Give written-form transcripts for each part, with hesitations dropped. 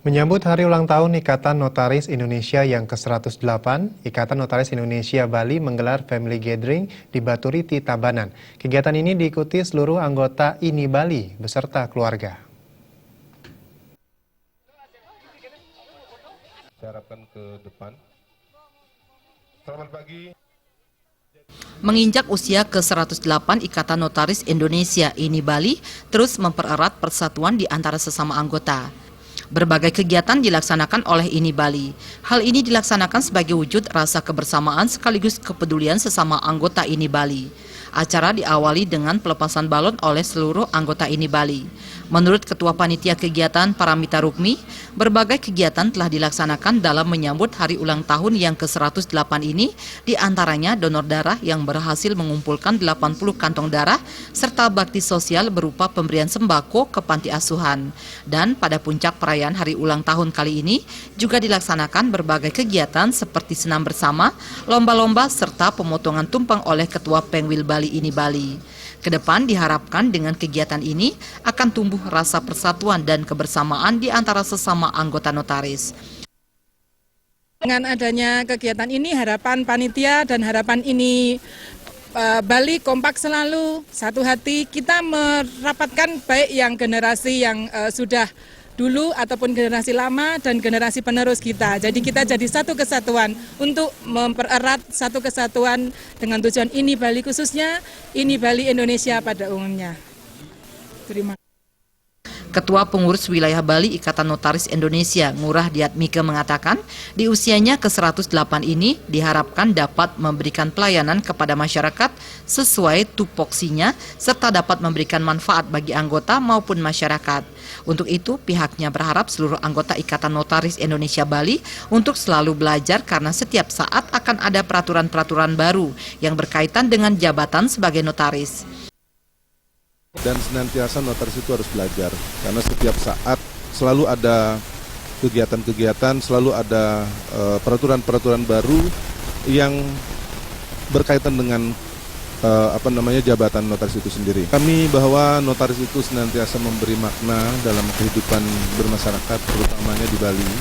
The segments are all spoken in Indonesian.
Menyambut hari ulang tahun Ikatan Notaris Indonesia yang ke-108, Ikatan Notaris Indonesia Bali menggelar Family Gathering di Baturiti, Tabanan. Kegiatan ini diikuti seluruh anggota INI Bali beserta keluarga. Saya harapkan ke depan. Selamat pagi. Menginjak usia ke-108, Ikatan Notaris Indonesia INI Bali terus mempererat persatuan di antara sesama anggota. Berbagai kegiatan dilaksanakan oleh INI Bali. Hal ini dilaksanakan sebagai wujud rasa kebersamaan sekaligus kepedulian sesama anggota INI Bali. Acara diawali dengan pelepasan balon oleh seluruh anggota INI Bali. Menurut Ketua Panitia Kegiatan Paramita Rukmi, berbagai kegiatan telah dilaksanakan dalam menyambut hari ulang tahun yang ke-108 ini, diantaranya donor darah yang berhasil mengumpulkan 80 kantong darah, serta bakti sosial berupa pemberian sembako ke panti asuhan. Dan pada puncak perayaan hari ulang tahun kali ini, juga dilaksanakan berbagai kegiatan seperti senam bersama, lomba-lomba, serta pemotongan tumpeng oleh Ketua Pengwil Bali INI Bali. Kedepan diharapkan dengan kegiatan ini akan tumbuh rasa persatuan dan kebersamaan di antara sesama anggota notaris. Dengan adanya kegiatan ini, harapan panitia dan harapan INI Bali kompak selalu, satu hati. Kita merapatkan baik yang generasi yang sudah dulu ataupun generasi lama dan generasi penerus kita. Jadi kita jadi satu kesatuan untuk mempererat satu kesatuan dengan tujuan INI Bali khususnya, INI Bali Indonesia pada umumnya. Terima kasih. Ketua Pengurus Wilayah Bali Ikatan Notaris Indonesia, Ngurah Diatmike mengatakan, di usianya ke-108 ini diharapkan dapat memberikan pelayanan kepada masyarakat sesuai tupoksinya, serta dapat memberikan manfaat bagi anggota maupun masyarakat. Untuk itu, pihaknya berharap seluruh anggota Ikatan Notaris Indonesia Bali untuk selalu belajar karena setiap saat akan ada peraturan-peraturan baru yang berkaitan dengan jabatan sebagai notaris. Dan senantiasa notaris itu harus belajar, karena setiap saat selalu ada kegiatan-kegiatan, selalu ada peraturan-peraturan baru yang berkaitan dengan jabatan notaris itu sendiri. Kami bahwa notaris itu senantiasa memberi makna dalam kehidupan bermasyarakat, terutamanya di Bali,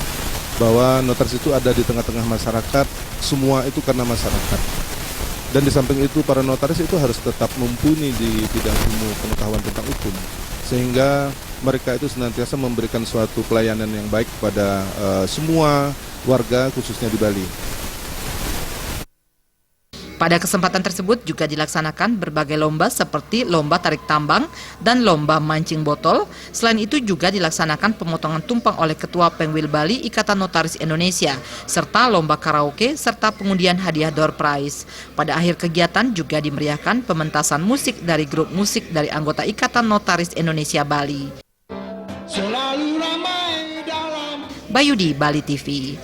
bahwa notaris itu ada di tengah-tengah masyarakat, semua itu karena masyarakat. Dan di samping itu para notaris itu harus tetap mumpuni di bidang ilmu pengetahuan tentang hukum, sehingga mereka itu senantiasa memberikan suatu pelayanan yang baik kepada semua warga khususnya di Bali. Pada kesempatan tersebut juga dilaksanakan berbagai lomba seperti lomba tarik tambang dan lomba mancing botol. Selain itu juga dilaksanakan pemotongan tumpeng oleh Ketua Pengwil Bali Ikatan Notaris Indonesia, serta lomba karaoke serta pengundian hadiah door prize. Pada akhir kegiatan juga dimeriahkan pementasan musik dari grup musik dari anggota Ikatan Notaris Indonesia Bali. Bayudi, Bali TV.